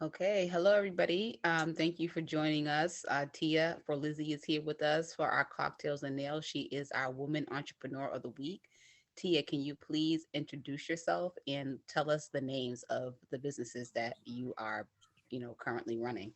Okay, hello everybody. Thank you for joining us. Tia for Lizzie is here with us for our cocktails and nails. She is our Woman Entrepreneur of the Week. Tia, can you please introduce yourself and tell us the names of the businesses that you are, currently running?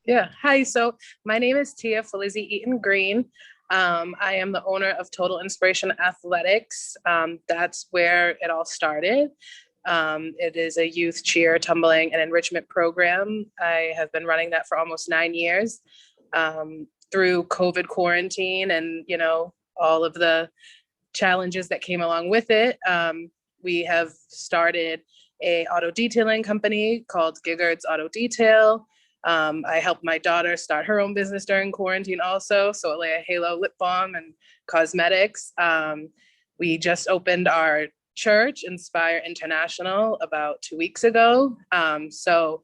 Yeah. Hi. So my name is Tia Felizy Eaton Green. I am the owner of Total Inspiration Athletics. That's where it all started. It is a youth cheer, tumbling, and enrichment program. I have been running that for almost 9 years. Through COVID quarantine and all of the challenges that came along with it, we have started a auto detailing company called Giggard's Auto Detail. I helped my daughter start her own business during quarantine also. So Alea Halo lip balm and cosmetics. We just opened our church, Inspire International, about 2 weeks ago. So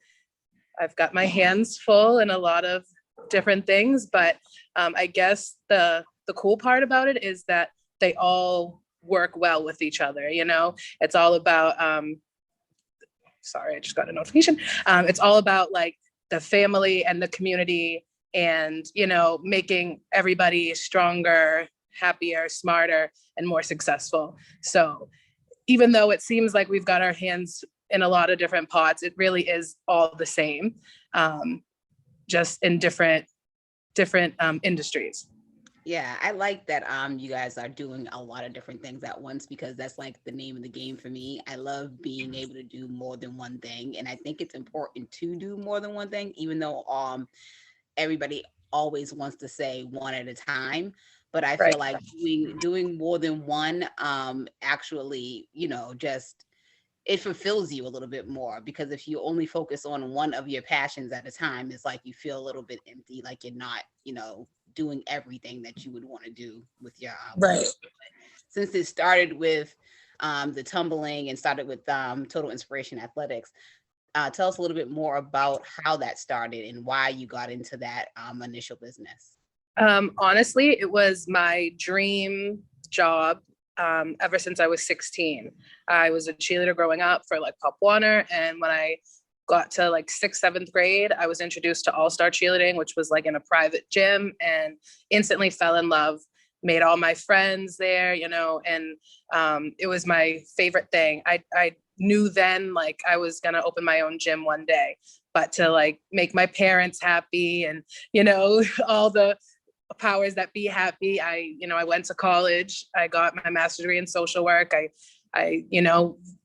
I've got my hands full in a lot of different things, but I guess the cool part about it is that they all work well with each other. It's all about sorry, I just got a notification. It's all about like the family and the community and, making everybody stronger, happier, smarter, and more successful. So even though it seems like we've got our hands in a lot of different pots, it really is all the same, just in different industries. Yeah, I like that you guys are doing a lot of different things at once because that's like the name of the game for me. I love being able to do more than one thing, and I think it's important to do more than one thing even though everybody always wants to say one at a time, but I feel Right. like doing more than one actually, just it fulfills you a little bit more because if you only focus on one of your passions at a time, it's like you feel a little bit empty, like you're not, doing everything that you would want to do with your Right. since it started with the tumbling and started with Total Inspiration Athletics. Tell us a little bit more about how that started and why you got into that initial business. Honestly, it was my dream job ever since I was 16. I was a cheerleader growing up for like Pop Warner. And when I got to like sixth, seventh grade, I was introduced to All Star Cheerleading, which was like in a private gym, and instantly fell in love. Made all my friends there, and it was my favorite thing. I knew then like I was gonna open my own gym one day, but to like make my parents happy and all the powers that be happy. I went to college. I got my master's degree in social work. I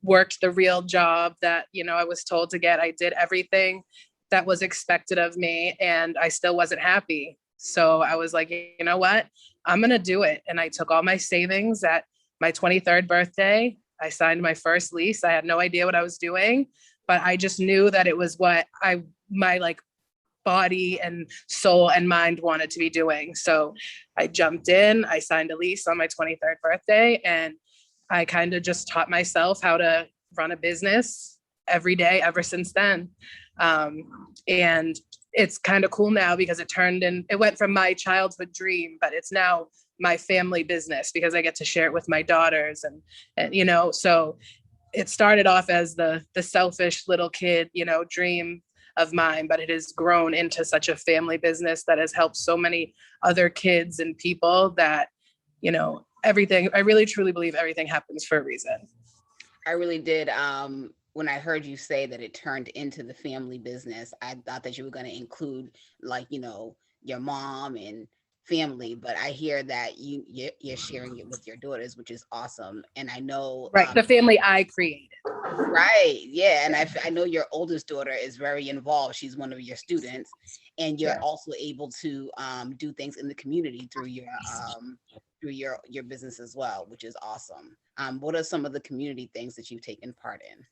worked the real job that, I was told to get. I did everything that was expected of me and I still wasn't happy. So I was like, you know what? I'm going to do it. And I took all my savings at my 23rd birthday. I signed my first lease. I had no idea what I was doing, but I just knew that it was what my like body and soul and mind wanted to be doing. So I jumped in, I signed a lease on my 23rd birthday, and I kind of just taught myself how to run a business every day ever since then. And it's kind of cool now because it went from my childhood dream, but it's now my family business because I get to share it with my daughters and so it started off as the selfish little kid, dream of mine, but it has grown into such a family business that has helped so many other kids and people that, everything, I really truly believe everything happens for a reason. I really did. When I heard you say that it turned into the family business, I thought that you were going to include like, your mom and family, but I hear that you're sharing it with your daughters, which is awesome. And I know, Right. The family I created. right, yeah, and I know your oldest daughter is very involved. She's one of your students, and you're Yeah. also able to do things in the community through your business as well, which is awesome. What are some of the community things that you've taken part in?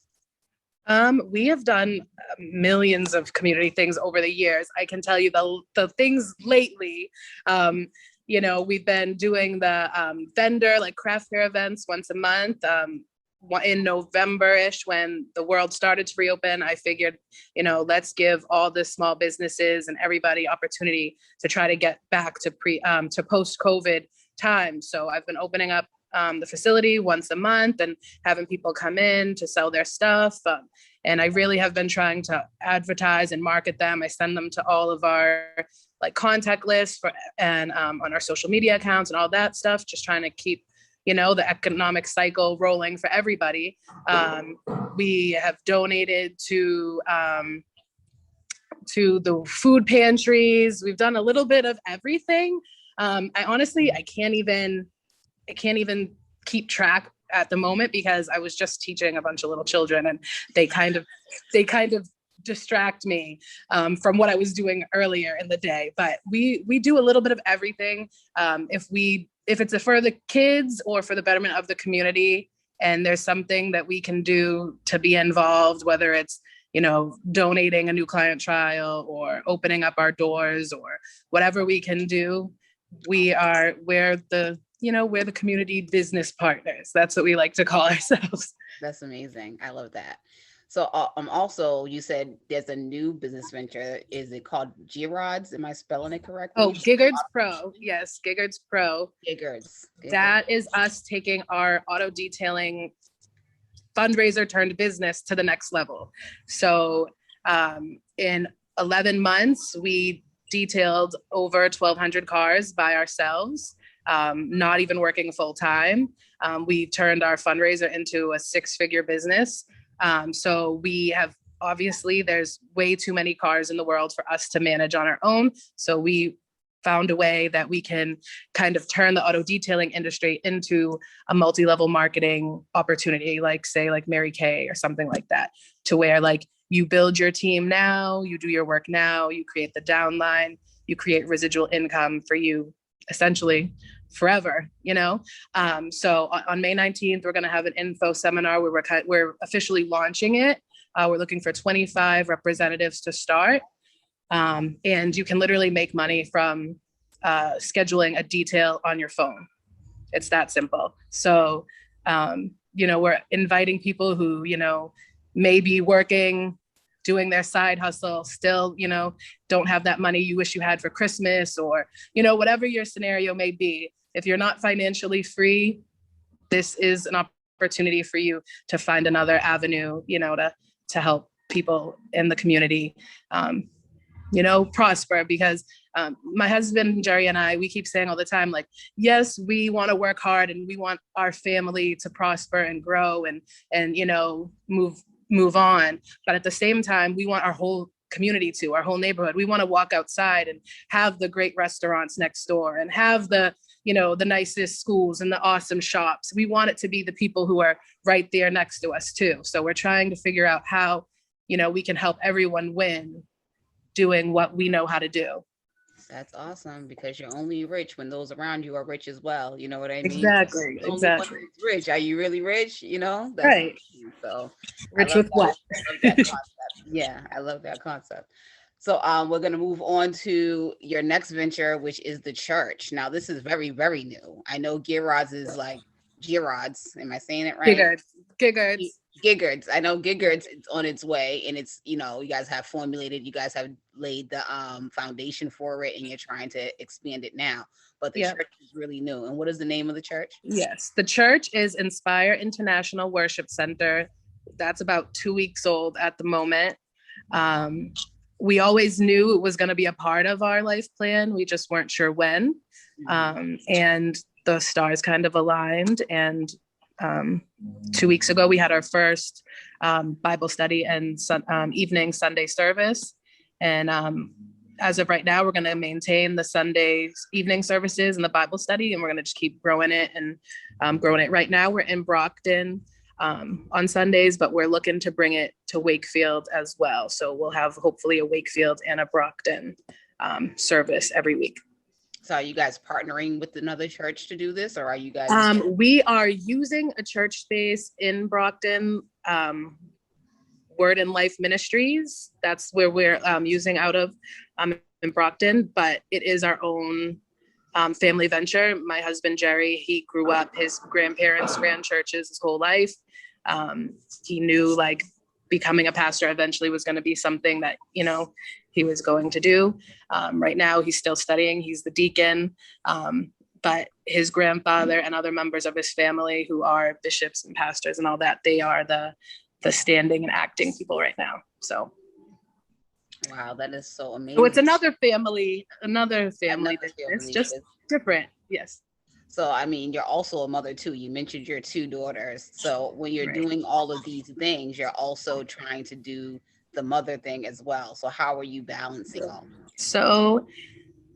We have done millions of community things over the years. I can tell you the things lately. We've been doing the vendor like craft fair events once a month. In November-ish, when the world started to reopen, I figured, let's give all the small businesses and everybody opportunity to try to get back to post-COVID time. So I've been opening up the facility once a month and having people come in to sell their stuff. And I really have been trying to advertise and market them. I send them to all of our like contact lists and on our social media accounts and all that stuff, just trying to keep, the economic cycle rolling for everybody. We have donated to the food pantries. We've done a little bit of everything. I can't even keep track at the moment because I was just teaching a bunch of little children and they kind of distract me from what I was doing earlier in the day. But we do a little bit of everything. If it's for the kids or for the betterment of the community, and there's something that we can do to be involved, whether it's donating a new client trial or opening up our doors or whatever we can do, we're the community business partners. That's what we like to call ourselves. That's amazing. I love that. So also you said there's a new business venture. Is it called G-Rods? Am I spelling it correctly? Oh, Giggards Pro. Yes, Giggards Pro. Giggards. That is us taking our auto detailing fundraiser turned business to the next level. So in 11 months, we detailed over 1,200 cars by ourselves, not even working full time. We turned our fundraiser into a 6-figure business. So we have, obviously, there's way too many cars in the world for us to manage on our own. So we found a way that we can kind of turn the auto detailing industry into a multi-level marketing opportunity, like Mary Kay or something like that, to where like you build your team now, you do your work now, you create the downline, you create residual income for you essentially forever, So on May 19th, we're going to have an info seminar where we're officially launching it. We're looking for 25 representatives to start. And you can literally make money from scheduling a detail on your phone. It's that simple. So, we're inviting people who, may be working, doing their side hustle, still, don't have that money you wish you had for Christmas or, whatever your scenario may be. If you're not financially free, this is an opportunity for you to find another avenue, to help people in the community, prosper. Because my husband, Jerry, and I, we keep saying all the time, like, yes, we want to work hard and we want our family to prosper and grow and move on. But at the same time, we want our whole community our whole neighborhood. We want to walk outside and have the great restaurants next door and have the nicest schools and the awesome shops. We want it to be the people who are right there next to us too. So we're trying to figure out how, we can help everyone win doing what we know how to do. That's awesome, because you're only rich when those around you are rich as well. You know what I mean? Exactly. Exactly. Rich. Are you really rich? That's right. So rich with what? I love that concept. Yeah, I love that concept. So we're going to move on to your next venture, which is the church. Now, this is very, very new. I know Gearrods is like Gearrods. Am I saying it right? Giggards. I know Giggards is on its way, and it's, you guys have laid the foundation for it, and you're trying to expand it now. But the church is really new. And what is the name of the church? Yes, the church is Inspire International Worship Center. That's about 2 weeks old at the moment. We always knew it was going to be a part of our life plan. We just weren't sure when. And the stars kind of aligned. And 2 weeks ago, we had our first Bible study and evening Sunday service. And as of right now, we're going to maintain the Sunday evening services and the Bible study, and we're going to just keep growing it and growing it. Right now, we're in Brockton on Sundays, but we're looking to bring it to Wakefield as well. So we'll have hopefully a Wakefield and a Brockton service every week. So are you guys partnering with another church to do this, or are you guys? We are using a church space in Brockton, Word and Life Ministries. That's where we're using out of in Brockton, but it is our own family venture. My husband, Jerry, he grew up, his grandparents ran churches his whole life. He knew like becoming a pastor eventually was going to be something that, he was going to do. Right now he's still studying. He's the deacon. But his grandfather and other members of his family who are bishops and pastors and all that, they are the standing and acting people right now. So wow, that is so so it's amazing. another family Another business, family just business. different. Yes. So, I mean, you're also a mother too. You mentioned your two daughters. So, when you're Right. doing all of these things, you're also trying to do the mother thing as well. So, how are you balancing all? So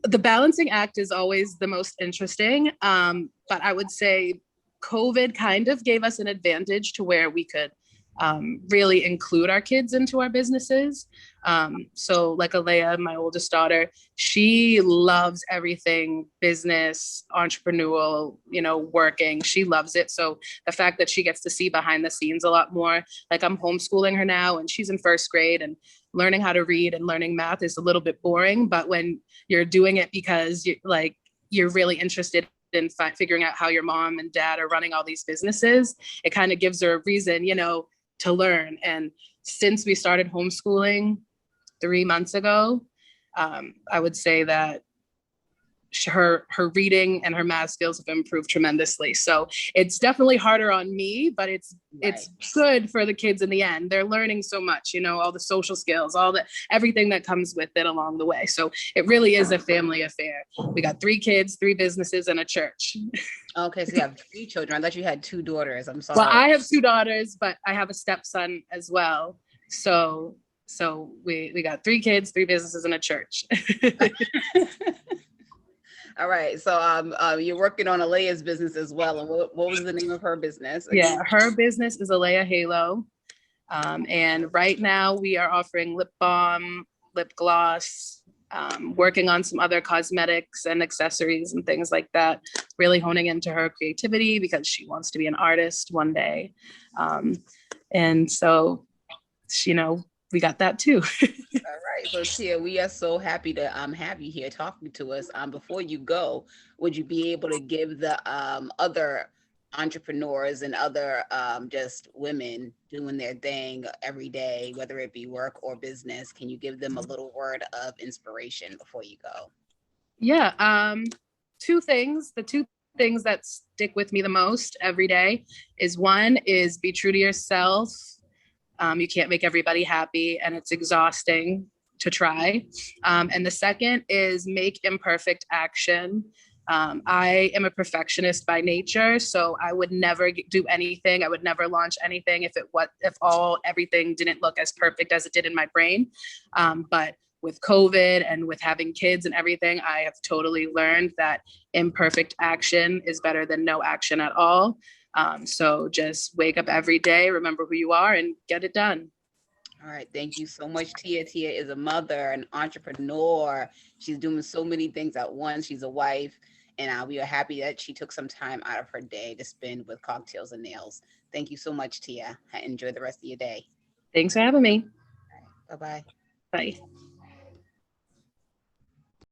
the balancing act is always the most interesting. But I would say COVID kind of gave us an advantage to where we could really include our kids into our businesses. So like Alea, my oldest daughter, she loves everything business, entrepreneurial, working. She loves it. So the fact that she gets to see behind the scenes a lot more, like I'm homeschooling her now and she's in first grade, and learning how to read and learning math is a little bit boring. But when you're doing it because you're really interested in figuring out how your mom and dad are running all these businesses, it kind of gives her a reason, to learn. And since we started homeschooling 3 months ago, I would say that her reading and her math skills have improved tremendously. So it's definitely harder on me, but it's good for the kids in the end. They're learning so much, all the social skills, everything that comes with it along the way. So it really is a family affair. We got 3 kids, 3 businesses, and a church. Okay, so you have 3 children. I thought you had 2 daughters. I'm Well, sorry. I have 2 daughters, but I have a stepson as well. So we got 3 kids, 3 businesses, and a church. All right. So you're working on Alea's business as well. And what was the name of her business? Yeah, her business is Alea Halo. And right now we are offering lip balm, lip gloss, working on some other cosmetics and accessories and things like that, really honing into her creativity because she wants to be an artist one day. And so, we got that too. All right. So Tia, we are so happy to have you here talking to us. Before you go, would you be able to give the other entrepreneurs and other just women doing their thing every day, whether it be work or business, can you give them a little word of inspiration before you go? Yeah. 2 things. The 2 things that stick with me the most every day is, one is be true to yourself. You can't make everybody happy, and it's exhausting to try. And the second is make imperfect action. I am a perfectionist by nature, so I would never do anything. I would never launch anything if everything didn't look as perfect as it did in my brain. But with COVID and with having kids and everything, I have totally learned that imperfect action is better than no action at all. So just wake up every day, remember who you are, and get it done. All right. Thank you so much, Tia. Tia is a mother, an entrepreneur. She's doing so many things at once. She's a wife. And we are happy that she took some time out of her day to spend with Cocktails and Nails. Thank you so much, Tia. Enjoy the rest of your day. Thanks for having me. Bye bye. Bye.